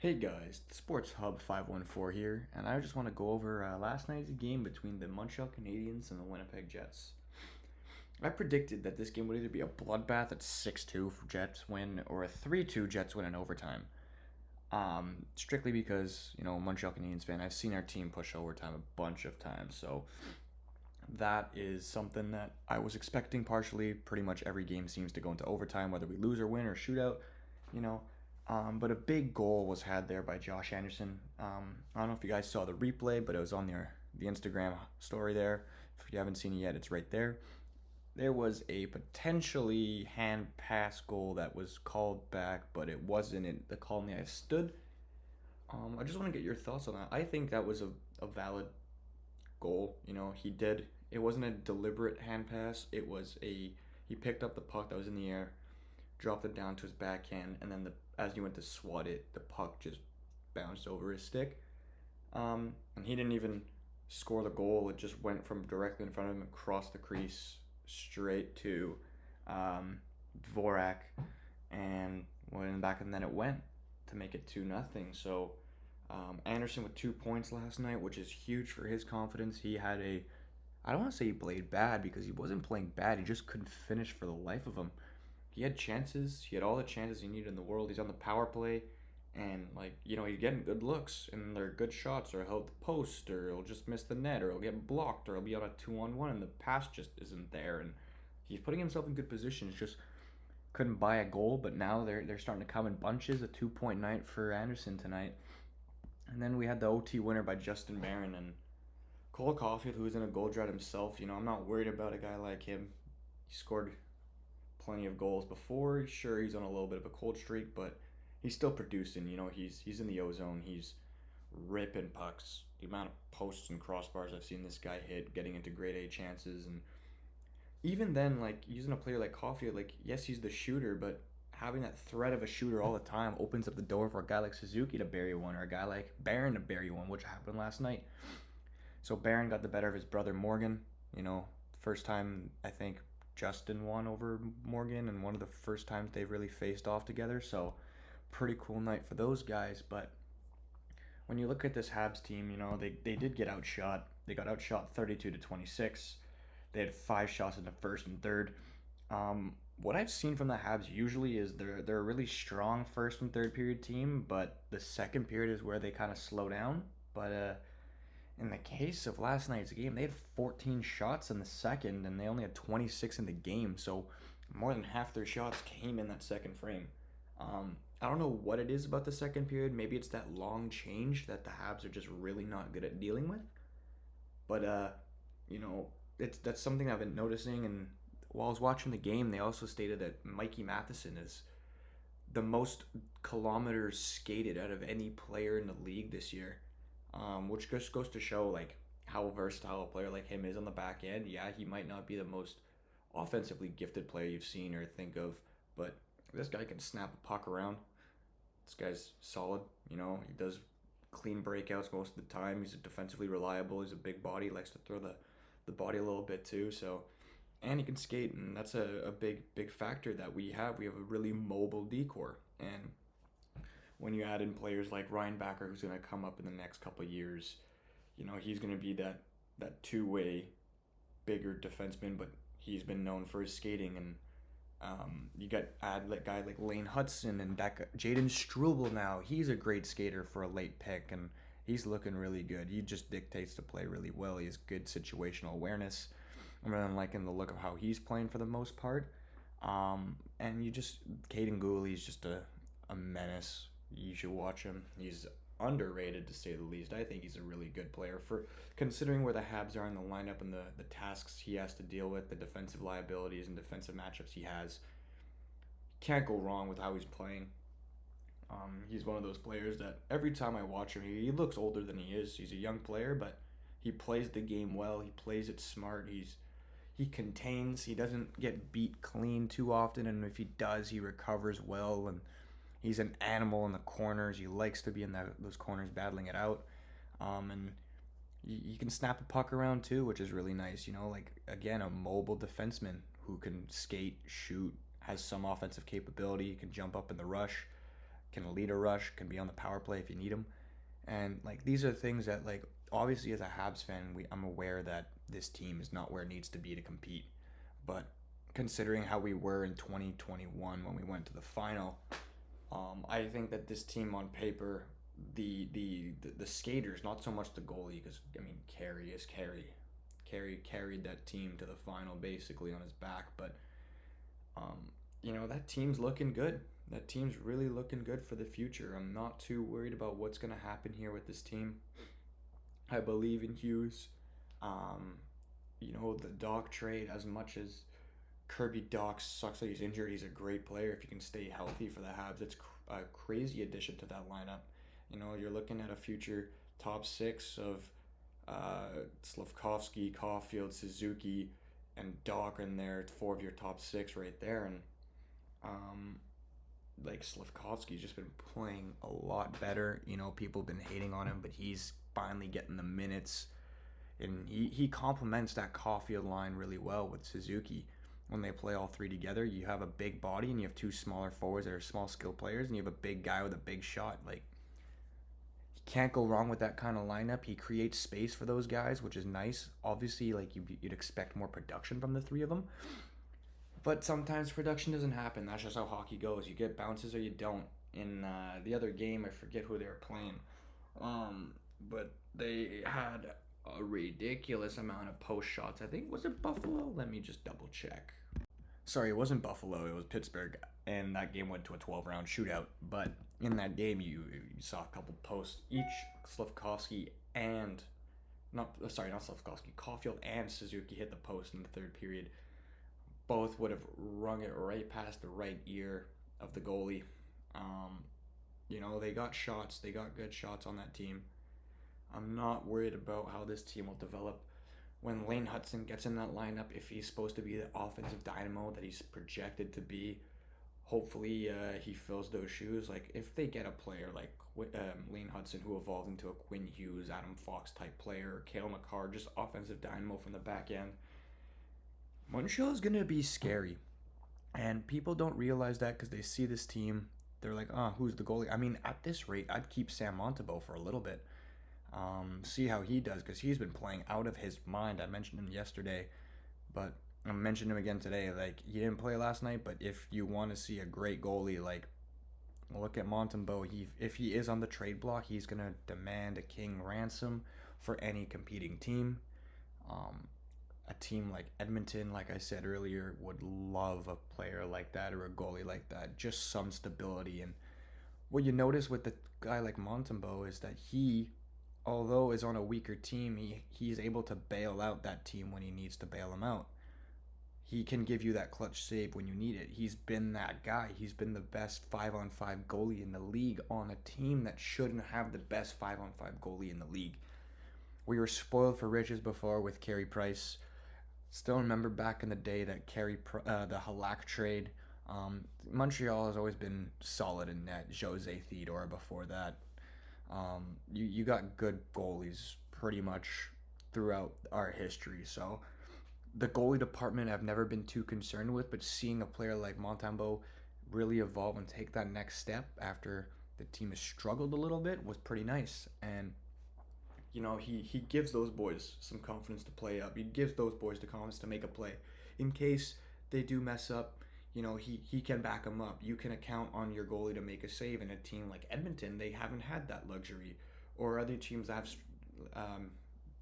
Hey guys, the Sports Hub 514 here, and I just want to go over last night's game between the Montreal Canadiens and the Winnipeg Jets. I predicted that this game would either be a bloodbath at 6-2 for Jets win or a 3-2 Jets win in overtime. Strictly because, Montreal Canadiens fan, I've seen our team push overtime a bunch of times, so that is something that I was expecting partially. Pretty much every game seems to go into overtime, whether we lose or win or shootout, you know. But a big goal was had there by Josh Anderson. I don't know if you guys saw the replay, but it was on the Instagram story there. If you haven't seen it yet, it's right there. There was a potentially hand pass goal that was called back, but it wasn't. The call in the eye stood. I just want to get your thoughts on that. I think that was a valid goal. He did. It wasn't a deliberate hand pass. He picked up the puck that was in the air, dropped it down to his backhand, and then as he went to swat it, the puck just bounced over his stick. And he didn't even score the goal. It just went from directly in front of him across the crease straight to Dvorak, and went in the back, and then it went to make it 2-0. So Anderson with 2 points last night, which is huge for his confidence. I don't want to say he played bad because he wasn't playing bad. He just couldn't finish for the life of him. He had chances. He had all the chances he needed in the world. He's on the power play, and he's getting good looks, and they're good shots, or he'll hit the post, or he'll just miss the net, or he'll get blocked, or he'll be on a 2-on-1, and the pass just isn't there. And he's putting himself in good positions. Just couldn't buy a goal, but now they're starting to come in bunches. A 2-point night for Anderson tonight, and then we had the OT winner by Justin Barron and Cole Caulfield, who's in a goal drought himself. I'm not worried about a guy like him. He scored plenty of goals before. Sure, he's on a little bit of a cold streak, but he's still producing. He's in the ozone. He's ripping pucks. The amount of posts and crossbars I've seen this guy hit, getting into grade A chances, and even then, using a player like Caulfield, yes, he's the shooter, but having that threat of a shooter all the time opens up the door for a guy like Suzuki to bury one, or a guy like Barron to bury one, which happened last night. So Barron got the better of his brother Morgan. First time I think Justin won over Morgan, and one of the first times they've really faced off together. So pretty cool night for those guys. But when you look at this Habs team, they did get outshot. They got outshot 32-26. They had 5 shots in the first and third. What I've seen from the Habs usually is they're a really strong first and third period team, but the second period is where they kind of slow down. But in the case of last night's game, they had 14 shots in the second, and they only had 26 in the game. So more than half their shots came in that second frame. I don't know what it is about the second period. Maybe it's that long change that the Habs are just really not good at dealing with. But that's something I've been noticing. And while I was watching the game, they also stated that Mikey Matheson is the most kilometers skated out of any player in the league this year. Which just goes to show how versatile a player like him is on the back end. Yeah, he might not be the most offensively gifted player you've seen or think of, but this guy can snap a puck around. This guy's solid. He does clean breakouts most of the time. He's defensively reliable. He's a big body. He likes to throw the body a little bit too. So, and he can skate, and that's a big factor that we have. We have a really mobile decor, and when you add in players like Ryan Backer, who's going to come up in the next couple of years, he's going to be that two-way bigger defenseman, but he's been known for his skating. And you got add that guy like Lane Hudson, and that Jaden Struble now. He's a great skater for a late pick, and he's looking really good. He just dictates the play really well. He has good situational awareness. I'm really liking the look of how he's playing for the most part. And Caden Gooley's just a menace. You should watch him. He's underrated, to say the least. I think he's a really good player for considering where the Habs are in the lineup and the tasks he has to deal with, the defensive liabilities and defensive matchups he has. Can't go wrong with how he's playing. He's one of those players that every time I watch him, he looks older than he is. He's a young player, but he plays the game well. He plays it smart. He contains. He doesn't get beat clean too often, and if he does, he recovers well. And he's an animal in the corners. He likes to be in those corners battling it out. And you can snap a puck around too, which is really nice. Again, a mobile defenseman who can skate, shoot, has some offensive capability. He can jump up in the rush. can lead a rush, can be on the power play if you need him. And like these are things that like obviously as a Habs fan, I'm aware that this team is not where it needs to be to compete. But considering how we were in 2021 when we went to the final, I think that this team on paper, the skaters, not so much the goalie, because I mean Carey is Carey. Carey carried that team to the final basically on his back, but um, that team's looking good. That team's really looking good for the future. I'm not too worried about what's gonna happen here with this team. I believe in Hughes. Um, the Doc trade, as much as Kirby Doc sucks that he's injured, he's a great player if he can stay healthy for the Habs. It's a crazy addition to that lineup. You're looking at a future top six of Slavkovsky, Caulfield, Suzuki, and Doc in there. Four of your top six right there, and um, like Slavkovsky's just been playing a lot better. People have been hating on him, but he's finally getting the minutes, and he complements that Caulfield line really well with Suzuki. When they play all three together, you have a big body and you have two smaller forwards that are small skill players, and you have a big guy with a big shot. Like, you can't go wrong with that kind of lineup. He creates space for those guys, which is nice. Obviously, like you'd expect more production from the three of them, but sometimes production doesn't happen. That's just how hockey goes. You get bounces or you don't. In the other game, I forget who they were playing, but they had a ridiculous amount of post shots. I think, was it Buffalo? Let me just double check. Sorry, it wasn't Buffalo. It was Pittsburgh, and that game went to a 12-round shootout. But in that game, you saw a couple posts. Each Slavkovsky and not Slavkovsky, Caulfield and Suzuki hit the post in the third period. Both would have rung it right past the right ear of the goalie. They got shots. They got good shots on that team. I'm not worried about how this team will develop when Lane Hudson gets in that lineup. If he's supposed to be the offensive dynamo that he's projected to be, hopefully he fills those shoes. Like if they get a player like Lane Hudson, who evolved into a Quinn Hughes, Adam Fox type player, or Cale Makar, just offensive dynamo from the back end, Montreal is going to be scary. And people don't realize that because they see this team. They're like, who's the goalie? I mean, at this rate, I'd keep Sam Montembeault for a little bit. See how he does, because he's been playing out of his mind. I mentioned him yesterday, but I mentioned him again today. Like, he didn't play last night, but if you want to see a great goalie, like, look at Montembeault. If he is on the trade block, he's going to demand a king ransom for any competing team. A team like Edmonton, like I said earlier, would love a player like that or a goalie like that. Just some stability. And what you notice with the guy like Montembeault is that he, although is on a weaker team, he's able to bail out that team when he needs to bail them out. He can give you that clutch save when you need it. He's been that guy. He's been the best 5-on-5 goalie in the league on a team that shouldn't have the best 5-on-5 goalie in the league. We were spoiled for riches before with Carey Price. Still remember back in the day that the Halak trade. Montreal has always been solid in net. Jose Theodore before that. You got good goalies pretty much throughout our history. So the goalie department I've never been too concerned with, but seeing a player like Montembeault really evolve and take that next step after the team has struggled a little bit was pretty nice. And he gives those boys some confidence to play up. He gives those boys the confidence to make a play. In case they do mess up, he can back them up. You can count on your goalie to make a save. In a team like Edmonton, they haven't had that luxury. Or other teams that have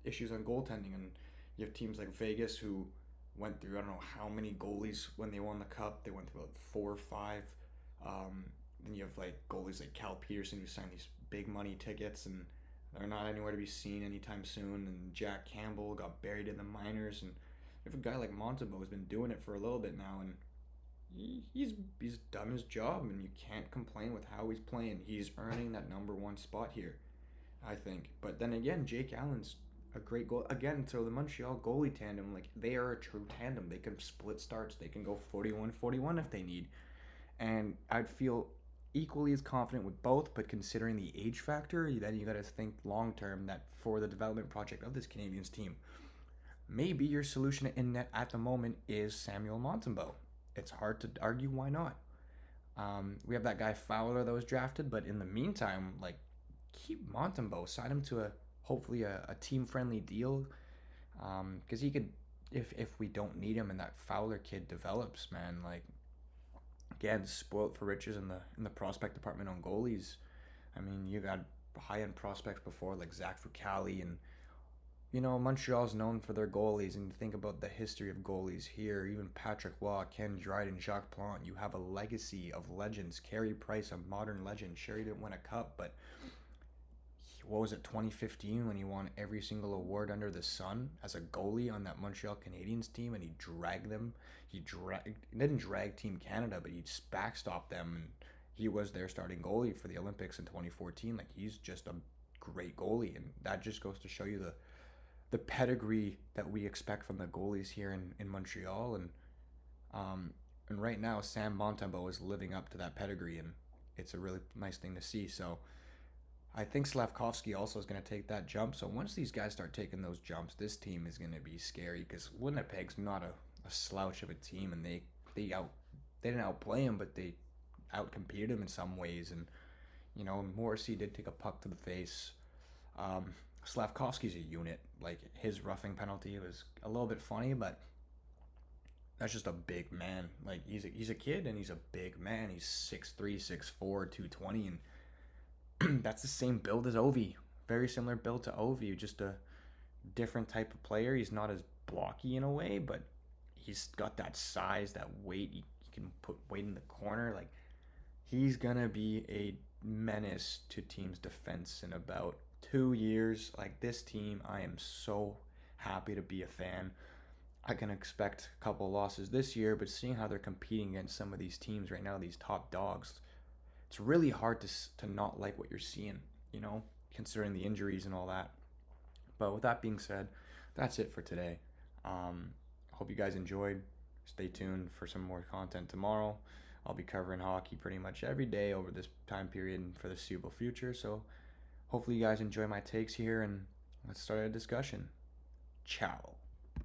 issues on goaltending. And you have teams like Vegas who went through, I don't know how many goalies when they won the Cup. They went through about 4 or 5. Then you have like goalies like Cal Peterson who signed these big money tickets and they're not anywhere to be seen anytime soon. And Jack Campbell got buried in the minors. And if a guy like Montembeault has been doing it for a little bit now, and he's done his job, and you can't complain with how he's playing. He's earning that number 1 spot here, I think. But then again, Jake Allen's a great goal. Again, so the Montreal goalie tandem, like, they are a true tandem. They can split starts. They can go 41-41 if they need. And I'd feel equally as confident with both, but considering the age factor, then you got to think long term that for the development project of this Canadiens team, maybe your solution in net at the moment is Samuel Montembeault. It's hard to argue why not. We have that guy Fowler that was drafted, but in the meantime, like, keep Montembeault, sign him to hopefully a team friendly deal, because he could, if we don't need him and that Fowler kid develops, man, like, again, spoiled for riches in the prospect department on goalies. I mean, you got high end prospects before like Zach Fucali, and Montreal's known for their goalies. And you think about the history of goalies here, even Patrick Waugh, Ken Dryden, Jacques Plante. You have a legacy of legends. Carey Price, a modern legend. Sure, he didn't win a cup, but what was it, 2015, when he won every single award under the sun as a goalie on that Montreal Canadiens team, and he dragged them. He didn't drag Team Canada, but he backstopped them, and he was their starting goalie for the Olympics in 2014. Like, he's just a great goalie, and that just goes to show you the pedigree that we expect from the goalies here in Montreal. And right now Sam Montembeault is living up to that pedigree, and it's a really nice thing to see. So I think Slavkovsky also is going to take that jump. So once these guys start taking those jumps, this team is going to be scary, because Winnipeg's not a slouch of a team, and they didn't outplay him, but they outcompeted him in some ways. And Morrissey did take a puck to the face. Slavkovsky's a unit. Like, his roughing penalty was a little bit funny, but that's just a big man. Like, he's a kid, and he's a big man. He's 6'3", 6'4", 220, and that's the same build as Ovi. Very similar build to Ovi, just a different type of player. He's not as blocky in a way, but he's got that size, that weight. He can put weight in the corner. Like, he's gonna be a menace to teams' defense in about 2 years. Like, this team, I am so happy to be a fan. I can expect a couple losses this year, but seeing how they're competing against some of these teams right now, these top dogs, it's really hard to not like what you're seeing, considering the injuries and all that. But with that being said, that's it for today. Hope you guys enjoyed. Stay tuned for some more content tomorrow. I'll be covering hockey pretty much every day over this time period and for the foreseeable future. So hopefully you guys enjoy my takes here, and let's start a discussion. Ciao.